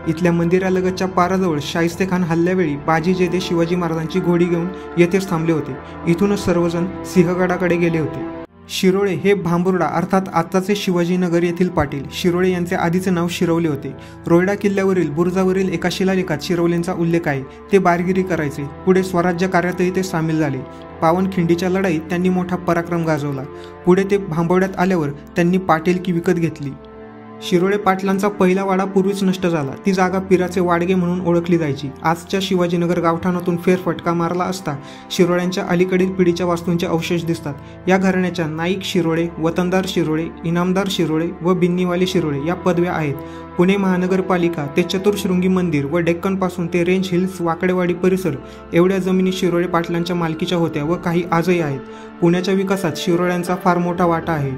इथल्या मंदिरालगतच्या पाराजवळ शाहिस्तेखान हल्ल्यावेळी बाजी जयदेव शिवाजी महाराजांची घोडी घेऊन येथेच थांबले होते। इथूनच सर्वजण सिंहगडाकडे गेले होते। शिरोळे हे भांबुर्डा अर्थात आताचे शिवाजीनगर येथील पाटील शिरोळे यांचे आधीचे नाव शिरवले होते। रोयडा किल्ल्यावरील बुरुजावरील एका शिलालेखात शिरवलेंचा उल्लेख आहे। ते बारगिरी करायचे। पुढे स्वराज्य कार्यातही ते सामील झाले। पावनखिंडीच्या लढाईत त्यांनी मोठा पराक्रम गाजवला। पुढे ते भांबवड्यात आल्यावर त्यांनी पाटीलकी विकत घेतली। शिरोळे पाटलांचा पहिला वाडा पूर्वीच नष्ट झाला। ती जागा पिराचे वाडगे म्हणून ओळखली जायची। आजच्या शिवाजीनगर गावठाणातून फेरफटका मारला असता शिरोळ्यांच्या अलीकडील पिढीच्या वास्तूंचे अवशेष दिसतात। या घराण्याच्या नाईक शिरोळे, वतनदार शिरोळे, इनामदार शिरोळे व बिन्नीवाले शिरोळे या पदव्या आहेत। पुणे महानगरपालिका ते चतुर्शृंगी मंदिर व डेक्कनपासून ते रेंज हिल्स वाकडेवाडी परिसर एवढ्या जमिनी शिरोळे पाटलांच्या मालकीच्या होत्या व काही आजही आहेत। पुण्याच्या विकासात शिरोळ्यांचा फार मोठा वाटा आहे।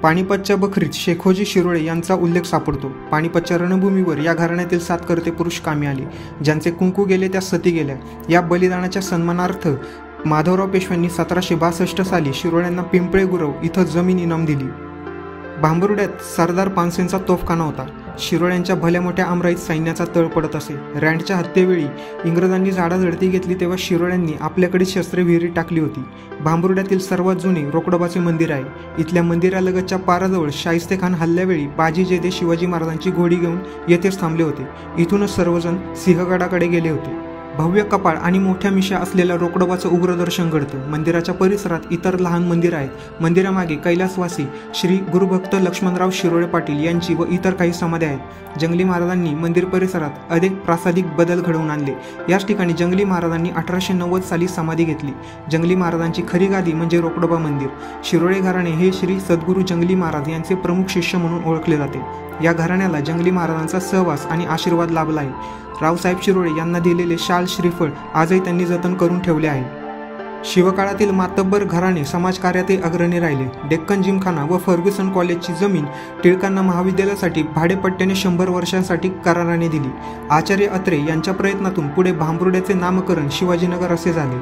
पानिपतच्या बखरीत शेखोजी शिरोळे यांचा उल्लेख सापडतो। पानिपतच्या रणभूमीवर या घराण्यातील 7 करते पुरुष कामी आले। ज्यांचे कुंकू गेले त्या सती गेल्या। या बलिदानाच्या सन्मानार्थ माधवराव पेशव्यांनी 1762 साली शिरोळ्यांना पिंपळे गुरव इथं जमीन इनाम दिली। भांबुर्ड्यात सरदार पानसेंचा तोफखाना होता। शिरोळ्यांच्या भल्या मोठ्या आमराईत सैन्याचा तळ पडत असे। रँडच्या हत्येवेळी इंग्रजांनी झाडाझडती घेतली तेव्हा शिरोळ्यांनी आपल्याकडे शस्त्रे विहिरीत टाकली होती। भांबुर्ड्यातील सर्वात जुने रोकडोबाचे मंदिर आहे। इथल्या मंदिरालगतच्या पाराजवळ शाहिस्तेखान हल्ल्यावेळी बाजी जयदेव शिवाजी महाराजांची घोडी घेऊन येथेच थांबले होते। इथूनच सर्वजण सिंहगडाकडे गेले होते। भव्य कपाळ आणि मोठ्या मिशा असलेल्या रोकडोबाचं उग्र दर्शन घडतं। मंदिराच्या परिसरात इतर लहान मंदिर आहेत। मंदिरामागे कैलासवासी श्री गुरुभक्त लक्ष्मणराव शिरोळे पाटील यांची व इतर काही समाध्या आहेत। जंगली महाराजांनी मंदिर परिसरात अनेक प्रासादिक बदल घडवून आणले। याच ठिकाणी जंगली महाराजांनी 1890 साली समाधी घेतली। जंगली महाराजांची खरी गादी म्हणजे रोकडोबा मंदिर। शिरोळे घराणे हे श्री सद्गुरू जंगली महाराज यांचे प्रमुख शिष्य म्हणून ओळखले जाते। या घराण्याला जंगली महाराजांचा सहवास आणि आशीर्वाद लाभला आहे। रावसाहेब शिरोळे यांना दिलेले शाल श्रीफळ आजही त्यांनी जतन करून ठेवले आहे। शिवकाळातील मातब्बर घराणे समाजकार्यातही अग्रणी राहिले। डेक्कन जिमखाना व फर्ग्युसन कॉलेजची जमीन टिळकांना महाविद्यालयासाठी भाडेपट्ट्याने 100 वर्षांसाठी कराराने दिली। आचार्य अत्रे यांच्या प्रयत्नातून पुढे भांबुर्ड्याचे नामकरण शिवाजीनगर असे झाले।